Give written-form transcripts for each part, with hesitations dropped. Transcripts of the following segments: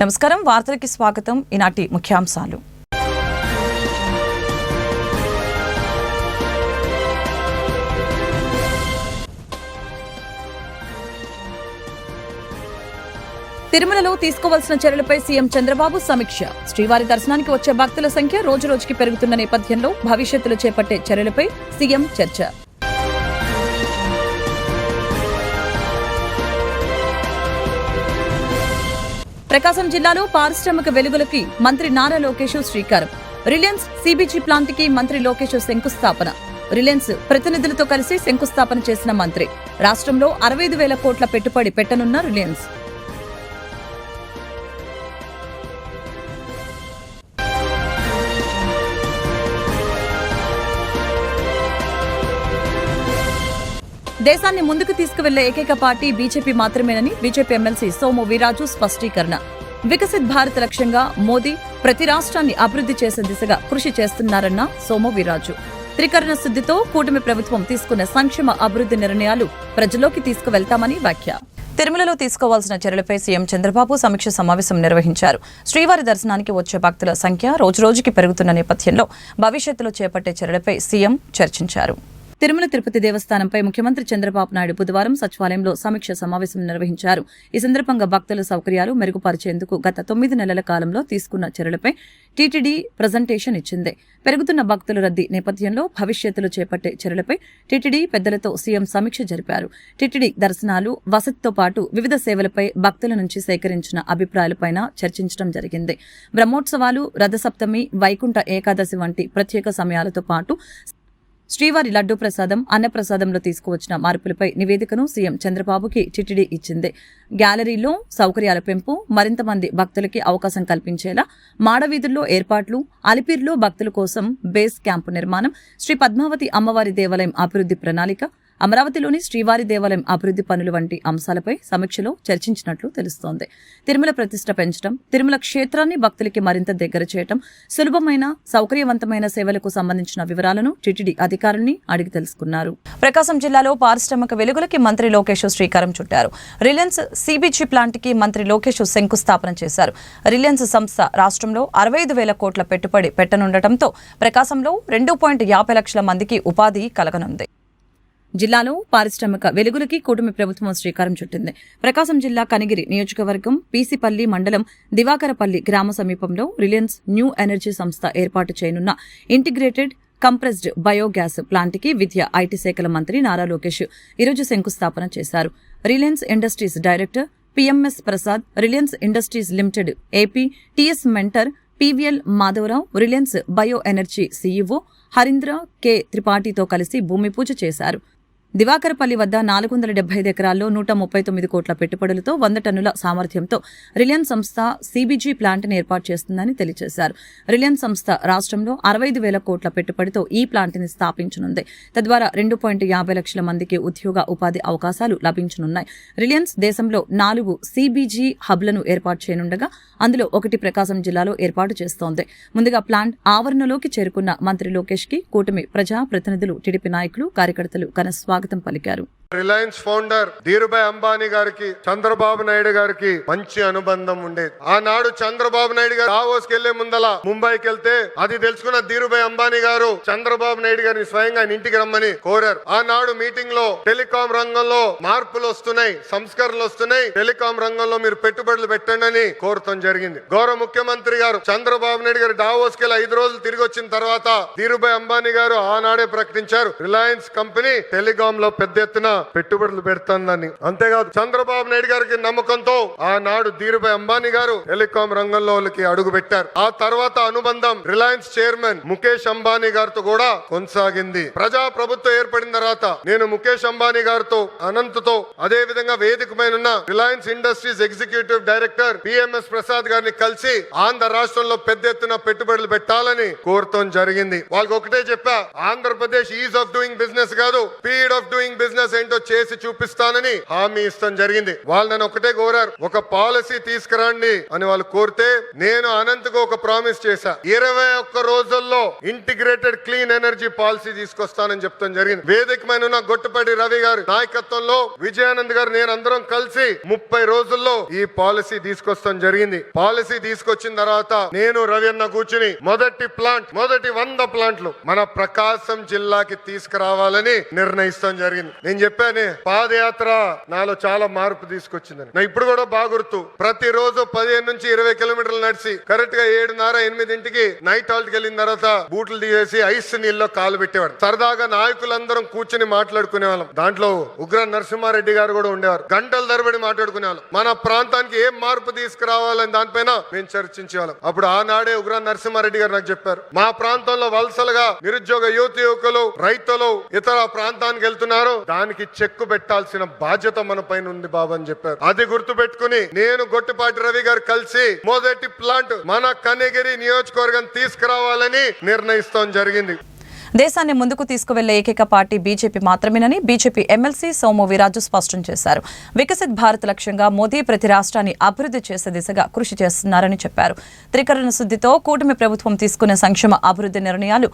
నమస్కారం, వార్తలకి స్వాగతం. ఈనాటి ముఖ్యాంశాలు. తిరుమలలో తీసుకోవాల్సిన చర్యలపై సీఎం చంద్రబాబు సమీక్ష. శ్రీవారి దర్శనానికి వచ్చే భక్తుల సంఖ్య రోజురోజుకి పెరుగుతున్న నేపథ్యంలో భవిష్యత్తులో చేపట్టే చర్యలపై సీఎం చర్చ. ప్రకాశం జిల్లాలో పారిశ్రామిక వెలుగులకి మంత్రి నారా లోకేష్ శ్రీకారం. రిలయన్స్ సిబిజీ ప్లాంట్ కి మంత్రి లోకేష్ శంకుస్థాపన. రిలయన్స్ ప్రతినిధులతో కలిసి శంకుస్థాపన చేసిన మంత్రి. రాష్ట్రంలో 65,000 కోట్ల పెట్టుబడి పెట్టనున్న రిలయన్స్. దేశాన్ని ముందుకు తీసుకువెళ్లే ఏకైక పార్టీ బీజేపీ మాత్రమేనని బీజేపీ ఎమ్మెల్సీ సోము వీర్రాజు స్పష్టీకరణ. వికసిత్ భారత్ లక్ష్యంగా మోదీ ప్రతి రాష్ట్రాన్ని అభివృద్ధి చేసే దిశగా కృషి చేస్తున్నారన్న సోము వీర్రాజు. త్రికరణ శుద్ధితో కూటమి ప్రభుత్వం తీసుకున్న సంక్షేమ అభివృద్ధి నిర్ణయాలు ప్రజల్లోకి తీసుకువెళ్తామని వ్యాఖ్య. తిరుమలలో తీసుకోవాల్సిన చర్యలపై సీఎం చంద్రబాబు సమీక్ష సమావేశం నిర్వహించారు. శ్రీవారి దర్శనానికి వచ్చే భక్తుల సంఖ్య రోజురోజుకి పెరుగుతున్న నేపథ్యంలో భవిష్యత్తులో చేపట్టే చర్యలపై సీఎం చర్చించారు. తిరుమల తిరుపతి దేవస్థానంపై ముఖ్యమంత్రి చంద్రబాబు నాయుడు బుధవారం సచివాలయంలో సమీక్ష సమావేశం నిర్వహించారు. ఈ సందర్భంగా భక్తుల సౌకర్యాలు మెరుగుపరిచేందుకు గత 9 నెలల కాలంలో తీసుకున్న చర్యలపై టీటీడీ ప్రజెంటేషన్ ఇచ్చింది. పెరుగుతున్న భక్తుల రద్దీ నేపథ్యంలో భవిష్యత్తులో చేపట్టే చర్యలపై టీటీడీ పెద్దలతో సీఎం సమీక్ష జరిపారు. టీటీడీ దర్శనాలు, వసతితో పాటు వివిధ సేవలపై భక్తుల నుంచి సేకరించిన అభిప్రాయాలపై చర్చించడం జరిగింది. బ్రహ్మోత్సవాలు, రథసప్తమి, వైకుంఠ ఏకాదశి వంటి ప్రత్యేక సమయాలతో పాటు శ్రీవారి లడ్డూ ప్రసాదం, అన్నప్రసాదంలో తీసుకువచ్చిన మార్పులపై నివేదికను సీఎం చంద్రబాబుకి టీటీడీ ఇచ్చింది. గ్యాలరీలో సౌకర్యాల పెంపు, మరింత మంది భక్తులకి అవకాశం కల్పించేలా మాడవీధుల్లో ఏర్పాట్లు, అలిపిరిలో భక్తుల కోసం బేస్ క్యాంపు నిర్మాణం, శ్రీ పద్మావతి అమ్మవారి దేవాలయం అభివృద్ధి ప్రణాళిక, అమరావతిలోని శ్రీవారి దేవాలయం అభివృద్ధి పనులు వంటి అంశాలపై సమీక్షలో చర్చించినట్లు తెలుస్తోంది. తిరుమల ప్రతిష్ట పెంచడం, తిరుమల క్షేత్రాన్ని భక్తులకి మరింత దగ్గర చేయడం, సులభమైన సౌకర్యవంతమైన సేవలకు సంబంధించిన వివరాలను టీటీడీ అధికారుల్ని అడిగి తెలుసుకున్నారు. ప్రకాశం జిల్లాలో పారిశ్రామిక వెలుగులకి మంత్రి లోకేష్ శ్రీకారం చుట్టారు. రిలయన్స్ సిబిజీ ప్లాంట్ కి మంత్రి లోకేష్ శంకుస్థాపన చేశారు. రిలయన్స్ సంస్థ రాష్ట్రంలో 65,000 కోట్ల పెట్టుబడి పెట్టనుండటంతో ప్రకాశంలో 2.50 లక్షల మందికి ఉపాధి కలగనుంది. జిల్లాలో పారిశ్రామిక వెలుగులకి కూటమి ప్రభుత్వం శ్రీకారం చుట్టింది. ప్రకాశం జిల్లా కనిగిరి నియోజకవర్గం పీసిపల్లి మండలం దివాకరపల్లి గ్రామ సమీపంలో రిలయన్స్ న్యూ ఎనర్జీ సంస్థ ఏర్పాటు చేయనున్న ఇంటిగ్రేటెడ్ కంప్రెస్డ్ బయోగ్యాస్ ప్లాంట్కి విద్య, ఐటీ శాఖల మంత్రి నారా లోకేష్ ఈరోజు శంకుస్థాపన చేశారు. Reliance Industries director PMS Prasad, Reliance Industries Limited AP TS mentor PVL Madhavarao, Reliance bio energy CEO Harindra K త్రిపాఠితో కలిసి భూమి పూజ చేశారు. దివాకరపల్లి వద్ద 475 ఎకరాల్లో 139 కోట్ల పెట్టుబడులతో 100 టన్నుల సామర్థ్యంతో రిలయన్స్ సంస్థ సిబిజీ ప్లాంట్ని ఏర్పాటు చేస్తుందని తెలియజేశారు. రిలయన్స్ సంస్థ రాష్ట్రంలో 65,000 కోట్ల పెట్టుబడితో ఈ ప్లాంట్ని స్థాపించనుంది. తద్వారా 2.50 లక్షల మందికి ఉద్యోగ ఉపాధి అవకాశాలు లభించనున్నాయి. రిలయన్స్ దేశంలో 4 సిబిజీ హబ్లను ఏర్పాటు చేయనుండగా అందులో ఒకటి ప్రకాశం జిల్లాలో ఏర్పాటు చేస్తోంది. ముందుగా ప్లాంట్ ఆవరణలోకి చేరుకున్న మంత్రి లోకేష్ కి కూటమి ప్రజా ప్రతినిధులు, టీడీపీ నాయకులు, కార్యకర్తలు ఘన స్వాగతం పలికారు. రిలయన్స్ ఫౌండర్ ధీరుభాయ్ అంబానీ గారికి, చంద్రబాబు నాయుడు గారికి మంచి అనుబంధం ఉండేది. ఆనాడు చంద్రబాబు నాయుడు గారు దావోస్ కి వెళ్లే ముందల ముంబైకి వెళ్తే అది తెలుసుకున్న ధీరుభాయ్ అంబానీ గారు చంద్రబాబు నాయుడు గారిని స్వయంగా ఆయన ఇంటికి రమ్మని కోరారు. ఆనాడు మీటింగ్ లో టెలికాం రంగంలో మార్పులు వస్తున్నాయి, సంస్కరణలు వస్తున్నాయి, టెలికాం రంగంలో మీరు పెట్టుబడులు పెట్టండి అని కోరటం జరిగింది. గౌరవ ముఖ్యమంత్రి గారు చంద్రబాబు నాయుడు గారు దావోస్ కి 5 రోజులు తిరిగి వచ్చిన తర్వాత ధీరుభాయ్ అంబానీ గారు ఆనాడే ప్రకటించారు, రిలయన్స్ కంపెనీ టెలికాం లో పెద్ద ఎత్తున పెట్టుబడులు పెడుతుందని. అంతేకాదు చంద్రబాబు నాయుడు గారికి నమ్మకంతో ఆనాడు ధీరుభాయ్ అంబానీ గారు టెలికాం రంగంలోకి అడుగు పెట్టారు. ఆ తర్వాత అనుబంధం రిలయన్స్ చైర్మన్ ముఖేష్ అంబానీ గారితో కూడా కొనసాగింది. ప్రజా ప్రభుత్వం ఏర్పడిన తర్వాత నేను ముఖేష్ అంబానీ గారితో, అనంత్తో, అదే విధంగా వేదిక పైన Reliance industries executive director PMS Prasad గారిని కలిసి ఆంధ్ర రాష్ట్రంలో పెద్ద ఎత్తున పెట్టుబడులు పెట్టాలని కోరటం జరిగింది. వాళ్ళకి ఒకటే చెప్పా, Andhra Pradesh is of doing business కాదు, స్పీడ్ ఆఫ్ డూయింగ్ బిజినెస్ ఏంటో చేసి చూపిస్తానని హామీ ఇస్తాం జరిగింది. వాళ్ళు నన్ను ఒకటే కోరారు, ఒక పాలసీ తీసుకురండి అని వాళ్ళు కోరితే నేను అనంతకు ఒక ప్రామిస్ చేశా, 21 రోజుల్లో ఇంటిగ్రేటెడ్ క్లీన్ ఎనర్జీ పాలసీ తీసుకొస్తానని చెప్తాం జరిగింది. వేదిక మీద ఉన్న గొట్టపాటి రవి గారి నాయకత్వంలో విజయానంద్ గారు నేను అందరం కలిసి 30 రోజుల్లో ఈ పాలసీ తీసుకొస్తాం జరిగింది. పాలసీ తీసుకొచ్చిన తర్వాత నేను రవి అన్న కూర్చుని మొదటి 100 ప్లాంట్లు మన ప్రకాశం జిల్లాకి తీసుకురావాలని నిర్ణయిస్తాం జరిగింది. నేను చెప్పాను పాదయాత్ర నాలో చాలా మార్పు తీసుకొచ్చిందని. నా ఇప్పుడు కూడా బాగా గుర్తు, ప్రతిరోజు 15 నుంచి 20 కిలోమీటర్లు నడిచి కరెక్ట్ గా 7:30-8 నైట్ హాల్ట్ వెళ్ళిన తర్వాత బూట్లు తీసేసి ఐస్ నీళ్ళలో కాలు పెట్టేవాడు. సరదాగా నాయకులందరం కూర్చుని మాట్లాడుకునే వాళ్ళం. దాంట్లో ఉగ్ర నరసింహారెడ్డి గారు కూడా ఉండేవారు. గంటల తరబడి మాట్లాడుకునే వాళ్ళం. మన ప్రాంతానికి ఏం మార్పు తీసుకురావాలని దానిపైన మేము చర్చించేవాళ్ళం. అప్పుడు ఆనాడే ఉగ్ర నరసింహారెడ్డి గారు నాకు చెప్పారు, మా ప్రాంతంలో వలసలుగా నిరుద్యోగ యువకులు, రైతులు ఇతర ప్రాంతానికి వెళ్తున్నారు, దానికి చెక్కు పెట్టాల్సిన బాధ్యత మన పైన ఉంది బాబు అని చెప్పారు. అది గుర్తు పెట్టుకుని నేను గొట్టిపాటి రవి గారు కలిసి మొదటి ప్లాంట్ మన కనిగిరి నియోజకవర్గం తీసుకురావాలని నిర్ణయిస్తాం జరిగింది. దేశాన్ని ముందుకు తీసుకువెళ్లే ఏకైక పార్టీ బీజేపీ మాత్రమేనని బీజేపీ ఎమ్మెల్సీ సోము వీరాజు స్పష్టం చేశారు. వికసిత్ భారత్ లక్ష్యంగా మోదీ ప్రతి రాష్ట్రాన్ని అభివృద్ధి చేసే దిశగా కృషి చేస్తున్నారని చెప్పారు. త్రికరణ శుద్ధితో కూటమి ప్రభుత్వం తీసుకునే సంక్షేమ అభివృద్ధి నిర్ణయాలు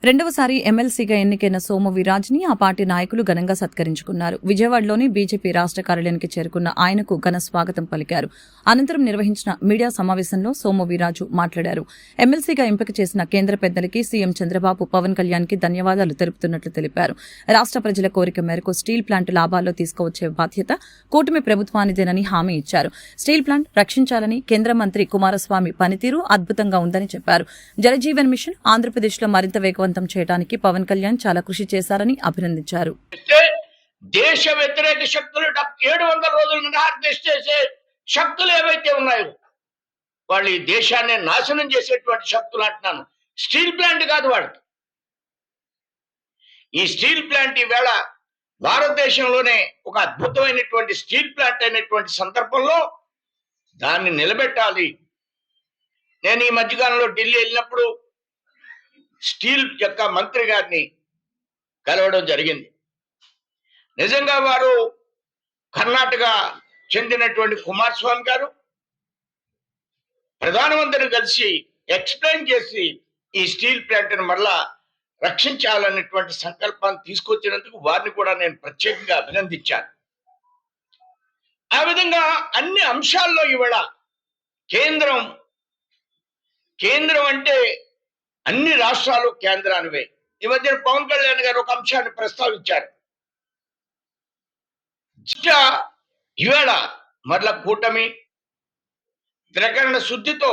రెండవసారి ఎమ్మెల్సీగా ఎన్నికైన సోము వీరాజ్ని ఆ పార్టీ నాయకులు ఘనంగా సత్కరించుకున్నారు. విజయవాడలోని బీజేపీ రాష్ట్ర కార్యాలయానికి చేరుకున్న ఆయనకు ఘన స్వాగతం పలికారు. అనంతరం నిర్వహించిన మీడియా సమావేశంలో సోము వీరాజు మాట్లాడారు. ఎమ్మెల్సీగా ఎంపిక చేసిన కేంద్ర పెద్దలకి సీఎం చంద్రబాబు, పవన్ కళ్యాణ్ కి ధన్యవాదాలు తెలుపుతున్నట్లు తెలిపారు. రాష్ట్ర ప్రజల కోరిక మేరకు స్టీల్ ప్లాంట్ లాభాల్లో తీసుకువచ్చే బాధ్యత కూటమి ప్రభుత్వానిదేనని హామీ ఇచ్చారు. స్టీల్ ప్లాంట్ రక్షించాలని కేంద్ర మంత్రి కుమారస్వామి పనితీరు అద్భుతంగా ఉందని చెప్పారు. జలజీవన్ మిషన్ ఆంధ్రప్రదేశ్లో మరింత వేగవంతం చేయడానికి పవన్ కళ్యాణ్ చాలా కృషి చేశారని అభినందించారు. దేశ వ్యతిరేక శక్తులు 700 రోజులు నిరాహార చేసే శక్తులు ఏవైతే ఉన్నాయో వాళ్ళు ఈ దేశాన్ని నాశనం చేసేటువంటి శక్తులు అంటున్నాను. స్టీల్ ప్లాంట్ కాదు వాడికి. ఈ స్టీల్ ప్లాంట్ ఈవేళ భారతదేశంలోనే ఒక అద్భుతమైనటువంటి స్టీల్ ప్లాంట్ అయినటువంటి సందర్భంలో దాన్ని నిలబెట్టాలి. నేను ఈ మధ్యకాలంలో ఢిల్లీ వెళ్ళినప్పుడు స్టీల్ యొక్క మంత్రి గారిని కలవడం జరిగింది. నిజంగా వారు కర్ణాటక చెందినటువంటి కుమారస్వామి గారు ప్రధానమంత్రిని కలిసి ఎక్స్ప్లెయిన్ చేసి ఈ స్టీల్ ప్లాంట్ను మళ్ళా రక్షించాలనేటువంటి సంకల్పాన్ని తీసుకొచ్చినందుకు వారిని కూడా నేను ప్రత్యేకంగా అభినందించాను. ఆ విధంగా అన్ని అంశాల్లో ఇవాళ కేంద్రం అంటే అన్ని రాష్ట్రాలు కేంద్రానివే. ఈ మధ్య పవన్ కళ్యాణ్ గారు ఒక అంశాన్ని ప్రస్తావించారు. ఇవాళ మరలా కూటమి త్రికరణ శుద్ధితో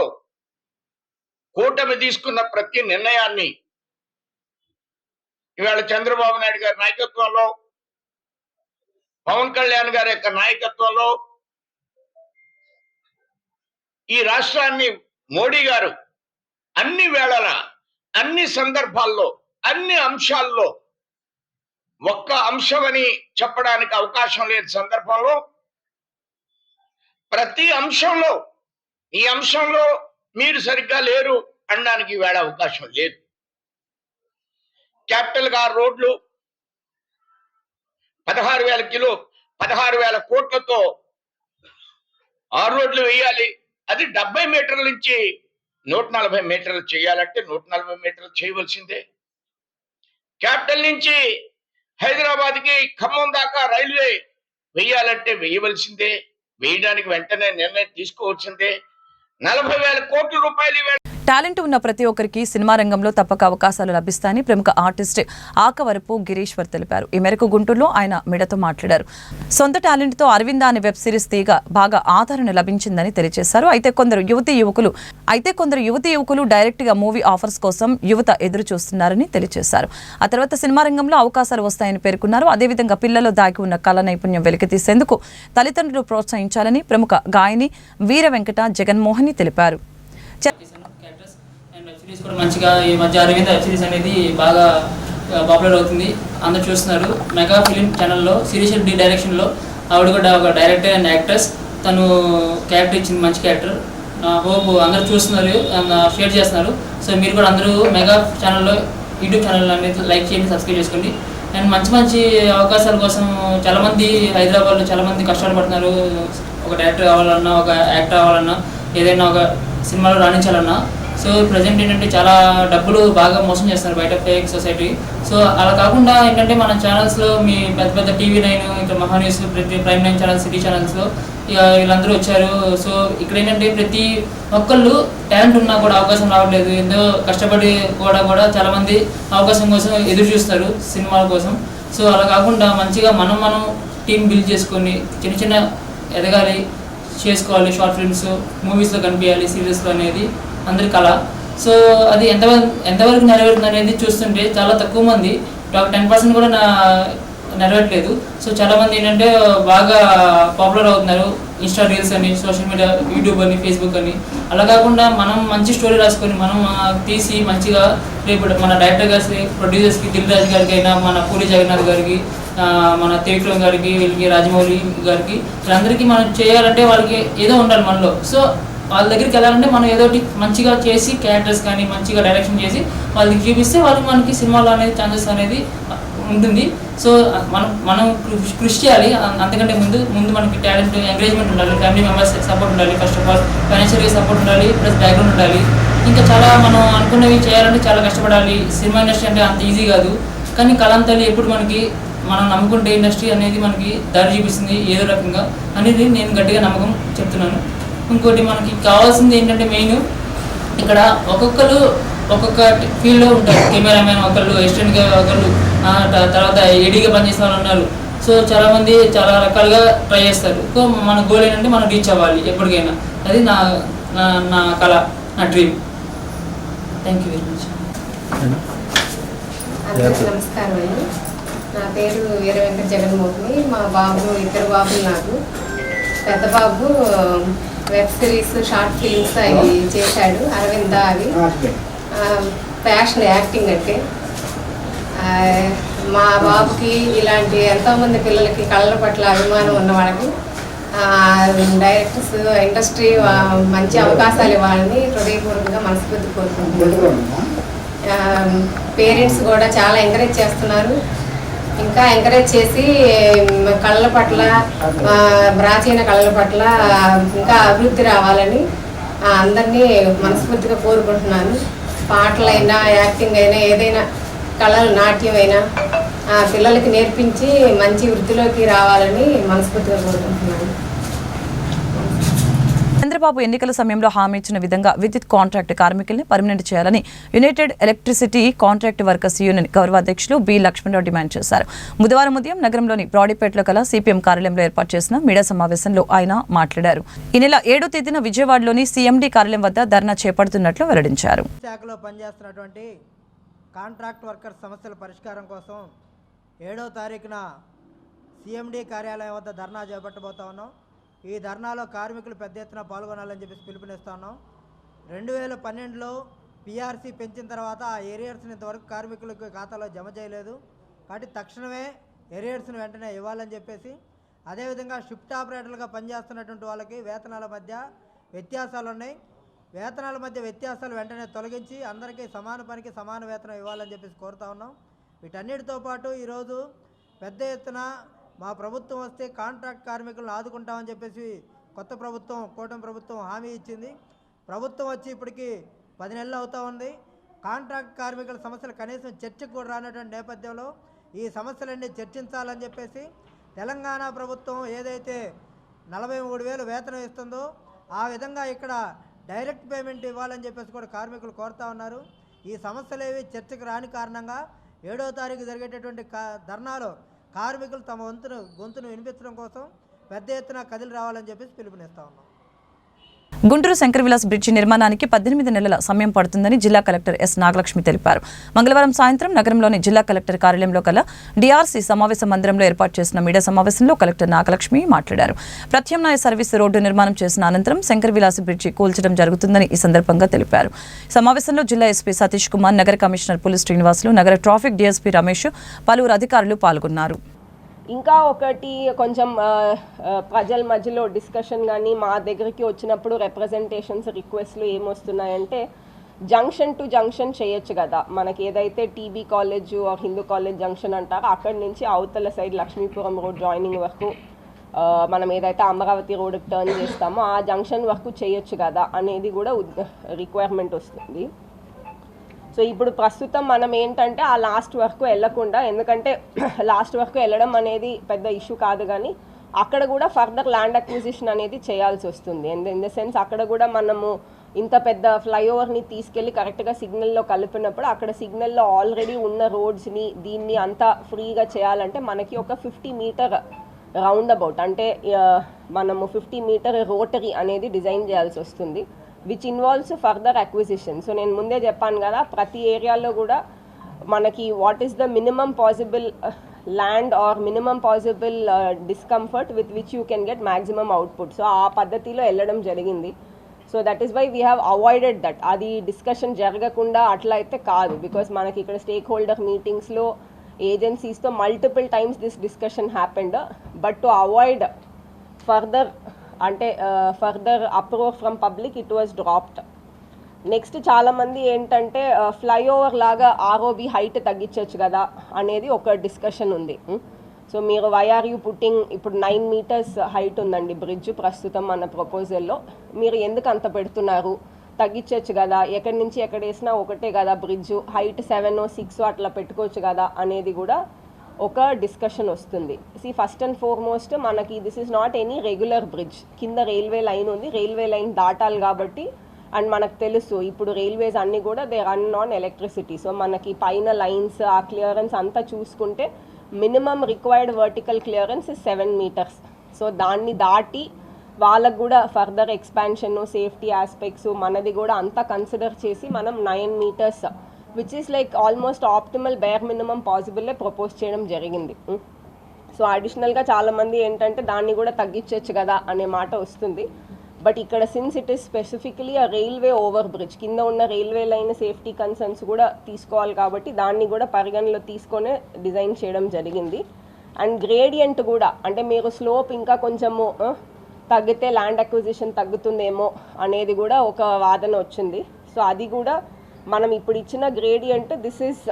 కూటమి తీసుకున్న ప్రతి నిర్ణయాన్ని ఇవాళ చంద్రబాబు నాయుడు గారి నాయకత్వంలో, పవన్ కళ్యాణ్ గారి యొక్క నాయకత్వంలో ఈ రాష్ట్రాన్ని మోడీ గారు అన్ని వేళల, అన్ని సందర్భాల్లో, అన్ని అంశాల్లో ఒక్క అంశమని చెప్పడానికి అవకాశం లేని సందర్భంలో ప్రతి అంశంలో ఈ అంశంలో మీరు సరిగ్గా లేరు అనడానికి వేళ అవకాశం లేదు. క్యాపిటల్ గా రోడ్లు 16,000 కోట్లతో 6 రోడ్లు వేయాలి. అది 70 మీటర్ల నుంచి 140 మీటర్లు చేయాలంటే 140 మీటర్లు చేయవలసిందే. క్యాపిటల్ నుంచి హైదరాబాద్ కి ఖమ్మం దాకా రైల్వే వేయాలంటే వేయవలసిందే. వేయడానికి వెంటనే నిర్ణయం తీసుకోవాల్సిందే. 40,000 కోట్ల రూపాయలు టాలెంట్ ఉన్న ప్రతి ఒక్కరికి సినిమా రంగంలో తప్పక అవకాశాలు లభిస్తాయని ప్రముఖ ఆర్టిస్ట్ ఆకవరపు గిరీశ్వర్ తెలిపారు. ఈ మేరకు గుంటూరులో ఆయన మీడియాతో మాట్లాడారు. సొంత టాలెంట్తో అరవింద అనే వెబ్ సిరీస్ తీగ బాగా ఆదరణ లభించిందని తెలియజేశారు. అయితే కొందరు యువతీ యువకులు డైరెక్ట్ గా మూవీ ఆఫర్స్ కోసం యువత ఎదురు చూస్తున్నారని తెలియజేశారు. ఆ తర్వాత సినిమా రంగంలో అవకాశాలు వస్తాయని పేర్కొన్నారు. అదేవిధంగా పిల్లల్లో దాగి ఉన్న కళ నైపుణ్యం వెలికితీసేందుకు తల్లిదండ్రులు ప్రోత్సహించాలని ప్రముఖ గాయని వీర వెంకట జగన్మోహని తెలిపారు. సిరీస్ కూడా మంచిగా ఈ మధ్య అరవింద వెబ్ సిరీస్ అనేది బాగా పాపులర్ అవుతుంది, అందరూ చూస్తున్నారు. మెగా ఫిలిం ఛానల్లో శిరీష్ రెడ్డి డైరెక్షన్లో ఆవిడ కూడా ఒక డైరెక్టర్ అండ్ యాక్ట్రెస్, తను క్యారెక్టర్ ఇచ్చింది, మంచి క్యారెక్టర్. నా హోప్ అందరూ చూస్తున్నారు, షేర్ చేస్తున్నారు. సో మీరు కూడా అందరూ మెగా ఛానల్లో యూట్యూబ్ ఛానల్ అనేది లైక్ చేయండి, సబ్స్క్రైబ్ చేసుకోండి. అండ్ మంచి మంచి అవకాశాల కోసం చాలామంది హైదరాబాద్లో చాలామంది కష్టాలు పడుతున్నారు. ఒక డైరెక్టర్ కావాలన్నా, ఒక యాక్టర్ అవ్వాలన్నా, ఏదైనా ఒక సినిమాలో రాణించాలన్నా. సో ప్రజెంట్ ఏంటంటే చాలా డబ్బులు బాగా మోసం చేస్తున్నారు బయట ఫేక్ సొసైటీ. సో అలా కాకుండా ఏంటంటే మన ఛానల్స్లో మీ పెద్ద పెద్ద TV9, ఇక్కడ మహాన్యూస్, ప్రతి ప్రైమ్ 9 ఛానల్స్, సిటీ ఛానల్స్లో వీళ్ళందరూ వచ్చారు. సో ఇక్కడ ఏంటంటే ప్రతి ఒక్కళ్ళు టాలెంట్ ఉన్నా కూడా అవకాశం రావట్లేదు. ఎంతో కష్టపడి కూడా చాలామంది అవకాశం కోసం ఎదురు చూస్తారు సినిమాల కోసం. సో అలా కాకుండా మంచిగా మనం టీం బిల్డ్ చేసుకొని చిన్న చిన్న ఎదగాలి, చేసుకోవాలి. షార్ట్ ఫిల్మ్స్, మూవీస్లో కనిపించాలి, సీరియల్స్లో అనేది అందరి కళ. సో అది ఎంతవరకు నెరవేరుతుంది అనేది చూస్తుంటే చాలా తక్కువ మంది, 10% కూడా నెరవేరట్లేదు. సో చాలామంది ఏంటంటే బాగా పాపులర్ అవుతున్నారు ఇన్స్టా రీల్స్ అని, సోషల్ మీడియా, యూట్యూబ్ అని, ఫేస్బుక్ అని. అలా కాకుండా మనం మంచి స్టోరీ రాసుకొని మనం తీసి మంచిగా రేపు మన డైరెక్టర్ గారికి, ప్రొడ్యూసర్స్కి, దిల్ రాజు గారికి అయినా, మన పూరి జగన్నాథ్ గారికి, మన త్రివిక్రమ్ గారికి, వీళ్ళకి రాజమౌళి గారికి, వీళ్ళందరికీ మనం చేయాలంటే వాళ్ళకి ఏదో ఉండాలి మనలో. సో వాళ్ళ దగ్గరికి వెళ్ళాలంటే మనం ఏదో మంచిగా చేసి క్యారెక్టర్స్ కానీ మంచిగా డైరెక్షన్ చేసి వాళ్ళకి చూపిస్తే వాళ్ళకి మనకి సినిమాలో అనేది ఛాన్సెస్ అనేది ఉంటుంది. సో మనం కృషి చేయాలి. అంతకంటే ముందు మనకి టాలెంట్, ఎంకరేజ్మెంట్ ఉండాలి, ఫ్యామిలీ మెంబర్స్ సపోర్ట్ ఉండాలి, ఫస్ట్ ఆఫ్ ఆల్ ఫైనాన్షియల్గా సపోర్ట్ ఉండాలి, ప్లస్ బ్యాక్గ్రౌండ్ ఉండాలి. ఇంకా చాలా మనం అనుకున్నవి చేయాలంటే చాలా కష్టపడాలి. సినిమా ఇండస్ట్రీ అంటే అంత ఈజీ కాదు. కానీ కళాంతలు ఎప్పుడు మనం నమ్ముకుంటే ఇండస్ట్రీ అనేది మనకి దారి చూపిస్తుంది ఏదో రకంగా అనేది నేను గట్టిగా నమ్మకం చెప్తున్నాను. ఇంకోటి మనకి కావాల్సింది ఏంటంటే మెయిన్ ఇక్కడ ఒక్కొక్కరు ఒక్కొక్క ఫీల్డ్లో ఉంటారు. కెమెరామెన్ ఒకళ్ళు, అసిస్టెంట్గా ఒకళ్ళు, తర్వాత ఏడీగా పనిచేసిన వాళ్ళు ఉన్నారు. సో చాలామంది చాలా రకాలుగా ట్రై చేస్తారు. సో మన గోల్ ఏంటంటే మనం రీచ్ అవ్వాలి ఎప్పటికైనా. అది నా కళ, నా dream. Thank you very much. అందరికీ నమస్కారం అండి. నా పేరు వీర వెంకట జగన్మోహిని. మా బాబు, 2 బాబులు నాకు. పెద్ద బాబు వెబ్ సిరీస్, షార్ట్ ఫిల్మ్స్ అవి చేశాడు, అరవింద. అవి ప్యాషన్ యాక్టింగ్ అంటే. మా బాబుకి ఇలాంటి ఎంతోమంది పిల్లలకి కళల పట్ల అభిమానం ఉన్న వాళ్ళకి డైరెక్టర్స్, ఇండస్ట్రీ మంచి అవకాశాలు ఇవ్వాలని హృదయపూర్వకంగా మనస్ఫూర్తి కోరుకుంటున్నాను. పేరెంట్స్ కూడా చాలా ఎంకరేజ్ చేస్తున్నారు. ఇంకా ఎంకరేజ్ చేసి కళల పట్ల, ప్రాచీన కళల పట్ల ఇంకా అభివృద్ధి రావాలని అందరినీ మనస్ఫూర్తిగా కోరుకుంటున్నాను. పాటలైనా, యాక్టింగ్ అయినా, ఏదైనా కళలు, నాట్యం అయినా పిల్లలకి నేర్పించి మంచి వృత్తిలోకి రావాలని మనస్ఫూర్తిగా కోరుకుంటున్నాను. చంద్రబాబు ఎన్నికల సమయంలో హామీ ఇచ్చిన విధంగా విద్యుత్ కాంట్రాక్ట్ కార్మికుల్ని పర్మనెంట్ చేయాలని United electricity contract workers union గౌరవ అధ్యక్షులు బి లక్ష్మణరావు డిమాండ్ చేశారు. బుధవారం ఉదయం నగరంలోని బ్రాడీపేటలో కల సిపిఎం కార్యాలయంలో ఏర్పాటు చేసిన మీడియా సమావేశంలో ఆయన మాట్లాడారు. ఈ నెల 7వ తేదీన విజయవాడలోని సిఎండి కార్యాలయం వద్ద ధర్నా చేపడుతున్నట్లు వెల్లడించారు. శాఖలో పనిచేస్తున్నటువంటి కాంట్రాక్ట్ వర్కర్స్ సమస్యల పరిష్కారం కోసం 7వ తారీఖున సిఎండి కార్యాలయం వద్ద ధర్నా చేపట్టబోతా ఉన్నాం. ఈ ధర్నాలో కార్మికులు పెద్ద ఎత్తున పాల్గొనాలని చెప్పేసి పిలుపునిస్తా ఉన్నాం. 2012లో పిఆర్సీ పెంచిన తర్వాత ఆ ఏరియర్స్ని ఇంతవరకు కార్మికులకు ఖాతాలో జమ చేయలేదు. కాబట్టి తక్షణమే ఏరియర్స్ని వెంటనే ఇవ్వాలని చెప్పేసి, అదేవిధంగా షిఫ్ట్ ఆపరేటర్లుగా పనిచేస్తున్నటువంటి వాళ్ళకి వేతనాల మధ్య వ్యత్యాసాలు ఉన్నాయి. వేతనాల మధ్య వ్యత్యాసాలు వెంటనే తొలగించి అందరికీ సమాన పనికి సమాన వేతనం ఇవ్వాలని చెప్పేసి కోరుతా ఉన్నాం. వీటన్నిటితో పాటు ఈరోజు పెద్ద ఎత్తున మా ప్రభుత్వం వస్తే కాంట్రాక్ట్ కార్మికులను ఆదుకుంటామని చెప్పేసి కొత్త ప్రభుత్వం, కూటమి ప్రభుత్వం హామీ ఇచ్చింది. ప్రభుత్వం వచ్చి ఇప్పటికి 10 నెలలు అవుతా ఉంది. కాంట్రాక్ట్ కార్మికుల సమస్యలు కనీసం చర్చకు కూడా రానటువంటి నేపథ్యంలో ఈ సమస్యలన్నీ చర్చించాలని చెప్పేసి తెలంగాణ ప్రభుత్వం ఏదైతే 43,000 వేతనం ఇస్తుందో ఆ విధంగా ఇక్కడ డైరెక్ట్ పేమెంట్ ఇవ్వాలని చెప్పేసి కూడా కార్మికులు కోరుతా ఉన్నారు. ఈ సమస్యలేవి చర్చకు రాని కారణంగా 7వ తారీఖు జరిగేటటువంటి ధర్నాలో కార్మికులు తమ గొంతును వినిపించడం కోసం పెద్ద ఎత్తున కదిలి రావాలని చెప్పేసి పిలుపునిస్తా ఉన్నాం. గుంటూరు శంకర్ విలాస్ బ్రిడ్జి నిర్మాణానికి 18 నెలల సమయం పడుతుందని జిల్లా కలెక్టర్ ఎస్ నాగలక్ష్మి తెలిపారు. మంగళవారం సాయంత్రం నగరంలోని జిల్లా కలెక్టర్ కార్యాలయంలో కల డిఆర్సీ సమావేశ మందిరంలో ఏర్పాటు చేసిన మీడియా సమావేశంలో కలెక్టర్ నాగలక్ష్మి మాట్లాడారు. ప్రత్యామ్నాయ సర్వీస్ రోడ్డు నిర్మాణం చేసిన అనంతరం శంకర్ విలాస్ బ్రిడ్జి కూల్చడం జరుగుతుందని ఈ సందర్భంగా తెలిపారు. సమావేశంలో జిల్లా ఎస్పీ సతీష్ కుమార్, నగర కమిషనర్ పులి శ్రీనివాసులు, నగర ట్రాఫిక్ డీఎస్పీ రమేష్, పలువురు అధికారులు పాల్గొన్నారు. ఇంకా ఒకటి కొంచెం ప్రజల మధ్యలో డిస్కషన్ కానీ మా దగ్గరికి వచ్చినప్పుడు రిప్రజెంటేషన్స్, రిక్వెస్ట్లు ఏమొస్తున్నాయంటే జంక్షన్ టు జంక్షన్ చేయొచ్చు కదా, మనకి ఏదైతే TB college Hindu college junction అంటారో అక్కడి నుంచి అవతల సైడ్ లక్ష్మీపురం రోడ్ జాయినింగ్ వరకు మనం ఏదైతే అమరావతి రోడ్కి టర్న్ చేస్తామో ఆ జంక్షన్ వరకు చేయొచ్చు కదా అనేది కూడా రిక్వైర్మెంట్ వస్తుంది. సో ఇప్పుడు ప్రస్తుతం మనం ఏంటంటే ఆ లాస్ట్ వరకు వెళ్ళకుండా, ఎందుకంటే లాస్ట్ వరకు వెళ్ళడం అనేది పెద్ద ఇష్యూ కాదు, కానీ అక్కడ కూడా ఫర్దర్ ల్యాండ్ అక్విజిషన్ అనేది చేయాల్సి వస్తుంది. ఇన్ ద సెన్స్ అక్కడ కూడా మనము ఇంత పెద్ద ఫ్లైఓవర్ని తీసుకెళ్ళి కరెక్ట్గా సిగ్నల్లో కలిపినప్పుడు అక్కడ సిగ్నల్లో ఆల్రెడీ ఉన్న రోడ్స్ని దీన్ని అంతా ఫ్రీగా చేయాలంటే మనకి ఒక 50 మీటర్ రౌండ్ అబౌట్, అంటే మనము 50 మీటర్ రోటరీ అనేది డిజైన్ చేయాల్సి వస్తుంది, which involves further acquisition. So నేను ముందే చెప్పాను కదా, ప్రతి ఏరియాలో కూడా మనకి what is the minimum possible land or minimum possible discomfort with which you can get maximum output. So ఆ పద్ధతిలో వెళ్ళడం జరిగింది. So that is why we have avoided that. అది డిస్కషన్ జరగకుండా అట్లా అయితే కాదు, బికాస్ మనకి ఇక్కడ స్టేక్ హోల్డర్ మీటింగ్స్లో ఏజెన్సీస్తో multiple times this discussion happened, but to avoid further further approve from public it was dropped. Next చాలామంది ఏంటంటే ఫ్లైఓవర్ లాగా ఆర్ఓబి హైట్ తగ్గించవచ్చు కదా అనేది ఒక డిస్కషన్ ఉంది. సో మీరు వైఆర్యూ పుట్టింగ్ ఇప్పుడు 9 మీటర్స్ హైట్ ఉందండి బ్రిడ్జ్ ప్రస్తుతం మన ప్రపోజల్లో, మీరు ఎందుకు అంత పెడుతున్నారు, తగ్గించవచ్చు కదా, ఎక్కడి నుంచి ఎక్కడ వేసినా ఒకటే కదా బ్రిడ్జ్, హైట్ 7 or 6 అట్లా పెట్టుకోవచ్చు కదా అనేది కూడా ఒక డిస్కషన్ వస్తుంది. ఫస్ట్ అండ్ ఫార్మోస్ట్ మనకి this is not any regular bridge, కింద రైల్వే లైన్ ఉంది, రైల్వే లైన్ దాటాలి కాబట్టి, అండ్ మనకు తెలుసు ఇప్పుడు రైల్వేస్ అన్నీ కూడా they run on electricity. So మనకి పైన లైన్స్ ఆ క్లియరెన్స్ అంతా చూసుకుంటే minimum required vertical clearance 7 metres. So దాన్ని దాటి వాళ్ళకు కూడా ఫర్దర్ ఎక్స్పాన్షన్ సేఫ్టీ ఆస్పెక్ట్స్ మనది కూడా అంతా కన్సిడర్ చేసి మనం 9 metres which is like almost optimal bare minimum పాసిబుల్లే ప్రపోజ్ చేయడం జరిగింది. సో అడిషనల్గా చాలామంది ఏంటంటే దాన్ని కూడా తగ్గించవచ్చు కదా అనే మాట వస్తుంది, బట్ ఇక్కడ సిన్స్ ఇట్ ఈస్ స్పెసిఫికలీ ఆ రైల్వే ఓవర్ బ్రిడ్జ్, కింద ఉన్న రైల్వే లైన్ సేఫ్టీ కన్సర్న్స్ కూడా తీసుకోవాలి కాబట్టి దాన్ని కూడా పరిగణలో తీసుకొనే డిజైన్ చేయడం జరిగింది. అండ్ గ్రేడియంట్ కూడా, అంటే మీరు స్లోప్ ఇంకా కొంచెము తగ్గితే ల్యాండ్ అక్విజిషన్ తగ్గుతుందేమో అనేది కూడా ఒక వాదన వచ్చింది. సో అది కూడా మనం ఇప్పుడు ఇచ్చిన గ్రేడియంట్ దిస్ ఈజ్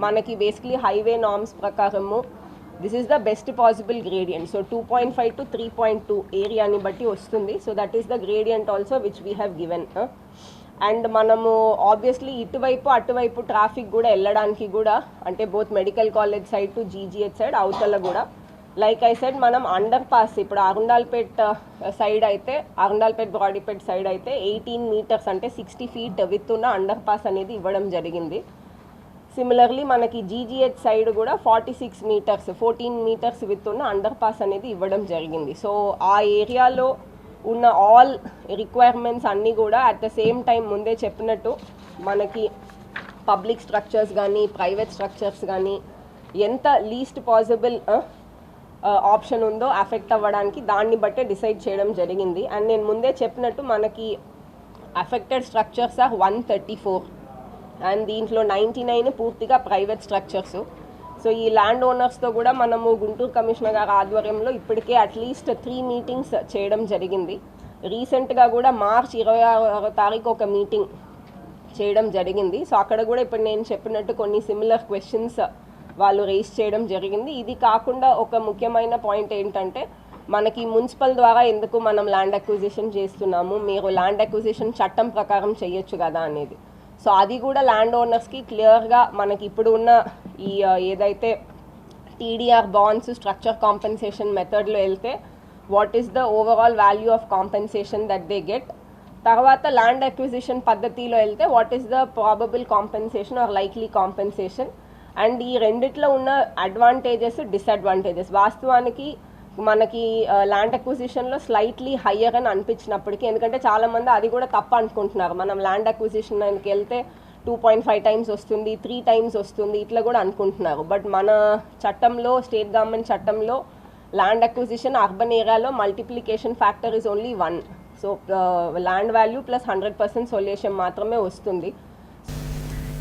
మనకి బేసిక్లీ హైవే నార్మ్స్ ప్రకారము this is the best possible gradient. So 2.5 to 3.2 ఏరియాని బట్టి వస్తుంది. So that is the gradient also which we have given. And మనము ఆబ్వియస్లీ ఇటువైపు అటువైపు ట్రాఫిక్ కూడా వెళ్ళడానికి కూడా, అంటే both medical college side to GGH side అవతల కూడా లైక్ ఐ సెడ్ మనం అండర్ పాస్ ఇప్పుడు అరుండాల్పేట్ సైడ్ అయితే అరుండాల్పేట్ బ్రాడీపేట్ సైడ్ అయితే 18 మీటర్స్ అంటే 60 feet విత్ ఉన్న అండర్ పాస్ అనేది ఇవ్వడం జరిగింది. సిమిలర్లీ మనకి జీజీహెచ్ సైడ్ కూడా 46 మీటర్స్ 14 మీటర్స్ విత్ ఉన్న అండర్ పాస్ అనేది ఇవ్వడం జరిగింది. సో ఆ ఏరియాలో ఉన్న ఆల్ రిక్వైర్మెంట్స్ అన్నీ కూడా అట్ ద సేమ్ టైం ముందే చెప్పినట్టు మనకి పబ్లిక్ స్ట్రక్చర్స్ కానీ ప్రైవేట్ స్ట్రక్చర్స్ కానీ ఎంత లీస్ట్ పాసిబుల్ ఆప్షన్ ఉందో అఫెక్ట్ అవ్వడానికి దాన్ని బట్టే డిసైడ్ చేయడం జరిగింది. అండ్ నేను ముందే చెప్పినట్టు మనకి అఫెక్టెడ్ స్ట్రక్చర్స్ ఆర్ 134 అండ్ దీంట్లో 99 పూర్తిగా ప్రైవేట్ స్ట్రక్చర్స్. సో ఈ ల్యాండ్ ఓనర్స్తో కూడా మనము గుంటూరు కమిషనర్ గారి ఆధ్వర్యంలో ఇప్పటికే అట్లీస్ట్ 3 మీటింగ్స్ చేయడం జరిగింది. రీసెంట్గా కూడా March 26వ తారీఖు ఒక మీటింగ్ చేయడం జరిగింది. సో అక్కడ కూడా ఇప్పుడు నేను చెప్పినట్టు కొన్ని సిమిలర్ క్వశ్చన్స్ వాళ్ళు రేస్ చేయడం జరిగింది. ఇది కాకుండా ఒక ముఖ్యమైన పాయింట్ ఏంటంటే మనకి మున్సిపల్ ద్వారా ఎందుకు మనం ల్యాండ్ అక్విజిషన్ చేస్తున్నాము, మీరు ల్యాండ్ అక్విజిషన్ చట్టం ప్రకారం చేయొచ్చు కదా అనేది. సో అది కూడా ల్యాండ్ ఓనర్స్కి క్లియర్గా మనకి ఇప్పుడు ఉన్న ఈ ఏదైతే టీడీఆర్ బాండ్స్ స్ట్రక్చర్ కాంపెన్సేషన్ మెథడ్లో వెళ్తే what is the overall value of compensation that they get, తర్వాత ల్యాండ్ అక్విజిషన్ పద్ధతిలో వెళ్తే what is the probable compensation or likely compensation. And ఈ రెండిట్లో ఉన్న అడ్వాంటేజెస్ డిసడ్వాంటేజెస్ వాస్తవానికి మనకి ల్యాండ్ అక్విజిషన్లో స్లైట్లీ హయ్యర్ అని అనిపించినప్పటికీ, ఎందుకంటే చాలామంది అది కూడా తప్ప అనుకుంటున్నారు, మనం ల్యాండ్ అక్విజిషన్కి వెళ్తే 2.5 times వస్తుంది 3 times వస్తుంది ఇట్లా కూడా అనుకుంటున్నారు. బట్ మన చట్టంలో స్టేట్ గవర్నమెంట్ చట్టంలో ల్యాండ్ అక్విజిషన్ అర్బన్ ఏరియాలో multiplication factor is only 1. So land value plus 100% solution మాత్రమే వస్తుంది.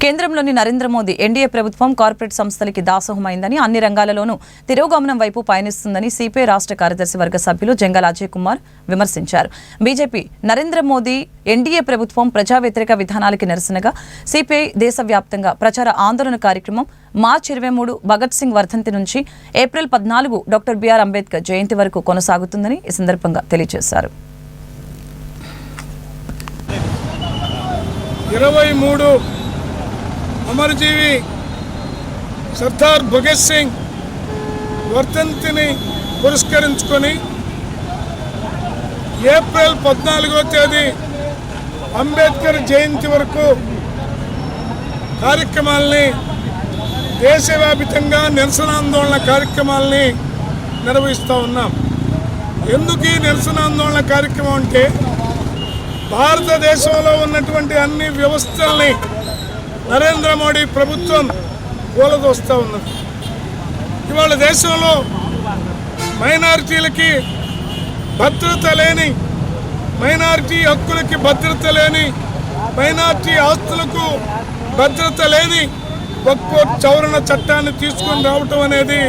కేంద్రంలోని నరేంద్ర మోదీ ఎన్డీఏ ప్రభుత్వం కార్పొరేట్ సంస్థలకి దాసోహమైందని, అన్ని రంగాలలోనూ తిరోగమనం వైపు పయనిస్తుందని సిపిఐ రాష్ట్ర కార్యదర్శి వర్గ సభ్యులు జంగాల అజయ్ కుమార్ విమర్శించారు. బీజేపీ నరేంద్ర మోదీ ఎన్డీఏ ప్రభుత్వం ప్రజా వ్యతిరేక విధానాలకి నిరసనగా సిపిఐ దేశవ్యాప్తంగా ప్రచార ఆందోళన కార్యక్రమం మార్చి 23 భగత్ సింగ్ వర్ధంతి నుంచి ఏప్రిల్ 14 డాక్టర్ బిఆర్ అంబేద్కర్ జయంతి వరకు కొనసాగుతుందని ఈ సందర్భంగా తెలియజేశారు. 23 అమరజీవి సర్దార్ భగత్ సింగ్ వర్ధంతిని పురస్కరించుకొని ఏప్రిల్ 14వ తేదీ అంబేద్కర్ జయంతి వరకు కార్యక్రమాలని దేశవ్యాప్తంగా నిరసనాందోళన కార్యక్రమాలని నిర్వహిస్తూ ఉన్నాం. ఎందుకు ఈ నిరసనాందోళన కార్యక్రమం అంటే భారతదేశంలో ఉన్నటువంటి అన్ని వ్యవస్థల్ని నరేంద్ర మోడీ ప్రభుత్వం కూలదోస్తూ ఉన్నది. ఇవాళ దేశంలో మైనారిటీలకి భద్రత లేని, మైనారిటీ హక్కులకి భద్రత లేని, మైనారిటీ ఆస్తులకు భద్రత లేని వక్ఫ్ సవరణ చట్టాన్ని తీసుకొని రావటం అనేది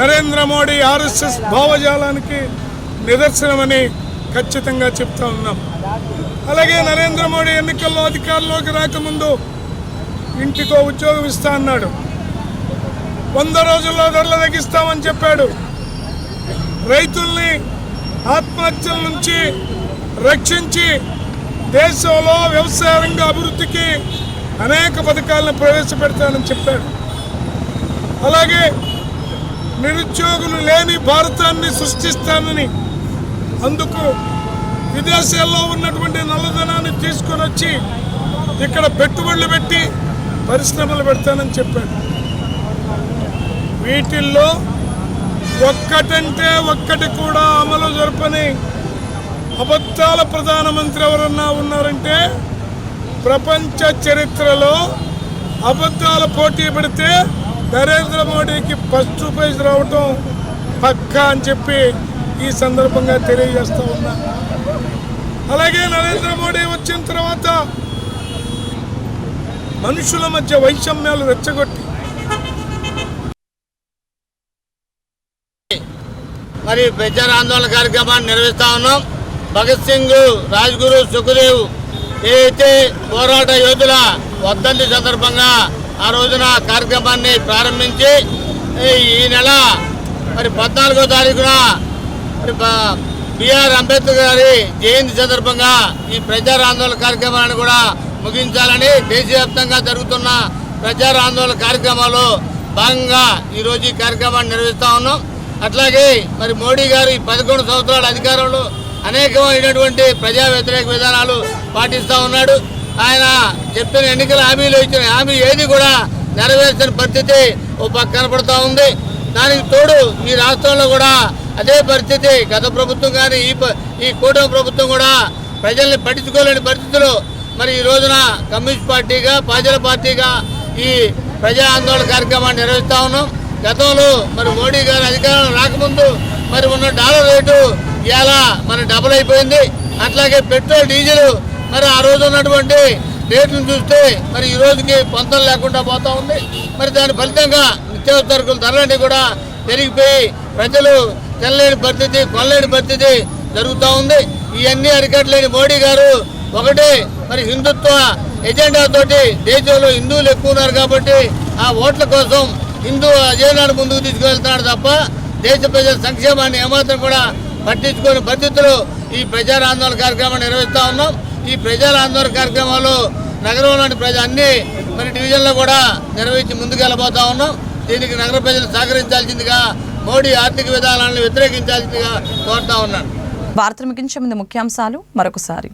నరేంద్ర మోడీ ఆర్ఎస్ఎస్ భావజాలానికి నిదర్శనమని ఖచ్చితంగా చెప్తా ఉన్నాం. అలాగే నరేంద్ర మోడీ ఎన్నికల్లో అధికారంలోకి రాకముందు ఇంటికో ఉద్యోగం ఇస్తా అన్నాడు. 100 రోజుల్లో ధరలు తగ్గిస్తామని చెప్పాడు. రైతుల్ని ఆత్మహత్యల నుంచి రక్షించి దేశంలో వ్యవసాయ రంగ అభివృద్ధికి అనేక పథకాలను ప్రవేశపెడతానని చెప్పాడు. అలాగే నిరుద్యోగులు లేని భారతాన్ని సృష్టిస్తానని, అందుకు విదేశాల్లో ఉన్నటువంటి నల్లధనాన్ని తీసుకొని వచ్చి ఇక్కడ పెట్టుబడులు పెట్టి పరిశ్రమలు పెడతానని చెప్పాడు. వీటిల్లో ఒక్కటంటే ఒక్కటి కూడా అమలు జరపని అబద్ధాల ప్రధానమంత్రి ఎవరన్నా ఉన్నారంటే, ప్రపంచ చరిత్రలో అబద్ధాల పోటీ పెడితే నరేంద్ర మోడీకి ఫస్ట్ ప్రైజ్ రావటం పక్కా అని చెప్పి ఈ సందర్భంగా తెలియజేస్తూ ఉన్నా. అలాగే నరేంద్ర మోడీ వచ్చిన తర్వాత మనుషుల మధ్య వైషమ్యాలు రెచ్చగొట్టి మరి ప్రచార ఆందోళన కార్యక్రమాన్ని నిర్వహిస్తా ఉన్నాం. భగత్ సింగ్, రాజ్గురు, సుఖదేవ్ ఏదైతే పోరాట యోధుల వర్ధంతి సందర్భంగా ఆ రోజున కార్యక్రమాన్ని ప్రారంభించి ఈ నెల మరి 14వ తారీఖున మరి బిఆర్ అంబేద్కర్ గారి జయంతి సందర్భంగా ఈ ప్రచార ఆందోళన కార్యక్రమాన్ని కూడా ముగించాలని దేశవ్యాప్తంగా జరుగుతున్న ప్రచార ఆందోళన కార్యక్రమాల్లో భాగంగా ఈరోజు ఈ కార్యక్రమాన్ని నిర్వహిస్తూ ఉన్నాం. అట్లాగే మరి మోడీ గారు ఈ 11 సంవత్సరాల అధికారంలో అనేకమైనటువంటి ప్రజా వ్యతిరేక విధానాలు పాటిస్తూ ఉన్నాడు. ఆయన చెప్పిన ఎన్నికల హామీలు ఇచ్చిన హామీ ఏది కూడా నెరవేర్చిన పరిస్థితి ఓ పక్క కనపడుతూ ఉంది. దానికి తోడు ఈ రాష్ట్రంలో కూడా అదే పరిస్థితి. గత ప్రభుత్వం కానీ ఈ కూటమి ప్రభుత్వం కూడా ప్రజల్ని పట్టించుకోలేని పరిస్థితులు. మరి ఈ రోజున కమ్యూనిస్ట్ పార్టీగా, ప్రజల పార్టీగా ఈ ప్రజా ఆందోళన కార్యక్రమాన్ని నిర్వహిస్తూ ఉన్నాం. గతంలో మరి మోడీ గారు అధికారంలో రాకముందు మరి ఉన్న డాలర్ రేటు ఇలా మరి డబుల్ అయిపోయింది. అట్లాగే పెట్రోల్, డీజిల్ మరి ఆ రోజు ఉన్నటువంటి రేట్లను చూస్తే మరి ఈ రోజుకి పొంతం లేకుండా పోతూ ఉంది. మరి దాని ఫలితంగా నిత్యావసరకుల ధరలన్నీ కూడా పెరిగిపోయి ప్రజలు తినలేని పరిస్థితి, కొనలేని పరిస్థితి జరుగుతూ ఉంది. ఇవన్నీ అరికట్టలేని మోడీ గారు ఒకటి మరి హిందుత్వ ఎజెండాతోటి దేశంలో హిందువులు ఎక్కువ ఉన్నారు కాబట్టి ఆ ఓట్ల కోసం హిందూ అజెండాను ముందుకు తీసుకువెళ్తున్నాడు తప్ప దేశ ప్రజల సంక్షేమాన్ని ఏమాత్రం కూడా పట్టించుకోని పరిస్థితులు ఈ ప్రచార ఆందోళన కార్యక్రమాన్ని నిర్వహిస్తూ ఉన్నాం. ఈ ప్రచార ఆందోళన కార్యక్రమాలు నగరంలోని అన్ని మరి డివిజన్లో కూడా నిర్వహించి ముందుకెళ్ళబోతా ఉన్నాం. దీనికి నగర ప్రజలు సహకరించాల్సిందిగా, మోడీ ఆర్థిక విధానాలను వ్యతిరేకించాల్సిందిగా కోరుతా ఉన్నాను. వార్తలు ముగించే ముందు ముఖ్యాంశాలు మరొకసారి.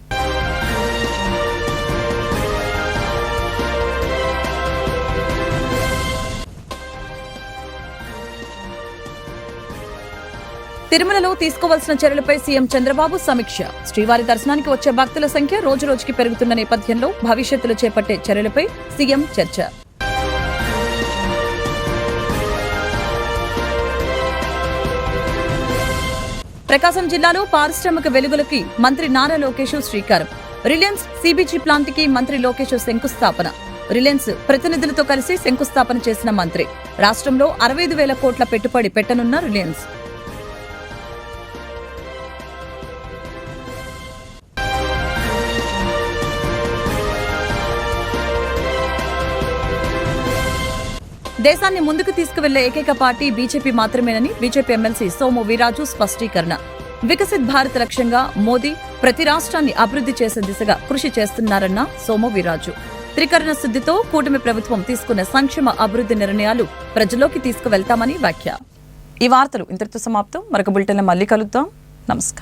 తిరుమలలో తీసుకోవాల్సిన చర్యలపై సీఎం చంద్రబాబు సమీక్ష. శ్రీవారి దర్శనానికి వచ్చే భక్తుల సంఖ్య రోజురోజుకి పెరుగుతున్న నేపథ్యంలో భవిష్యత్తులో చేపట్టే చర్యలపై సీఎం చర్చ. ప్రకాశం జిల్లాలో పారిశ్రామిక వెలుగులకి మంత్రి నారా లోకేష్ శ్రీకారం. రిలయన్స్ సిబిజీ ప్లాంట్ కి మంత్రి లోకేష్ శంకుస్థాపన. రిలయన్స్ ప్రతినిధులతో కలిసి శంకుస్థాపన చేసిన మంత్రి. రాష్ట్రంలో 65,000 కోట్ల పెట్టుబడి పెట్టనున్న రిలయన్స్. దేశాన్ని ముందుకు తీసుకువెళ్లే ఏకైక పార్టీ బీజేపీ మాత్రమేనని బీజేపీ ఎమ్మెల్సీ సోము వీర్రాజు స్పష్టీకరణ. వికసిత్ భారత్ లక్ష్యంగా మోదీ ప్రతి రాష్ట్రాన్ని అభివృద్ధి చేసే దిశగా కృషి చేస్తున్నారన్న సోము వీర్రాజు. త్రికరణ శుద్ధితో కూటమి ప్రభుత్వం తీసుకున్న సంక్షేమ అభివృద్ధి నిర్ణయాలు ప్రజల్లోకి తీసుకువెళ్తామని వ్యాఖ్య. ఈ వార్తలు ఇంతటితో సమాప్తం. మరొక బులెటిన్లో మళ్ళీ కలుద్దాం. నమస్కారం.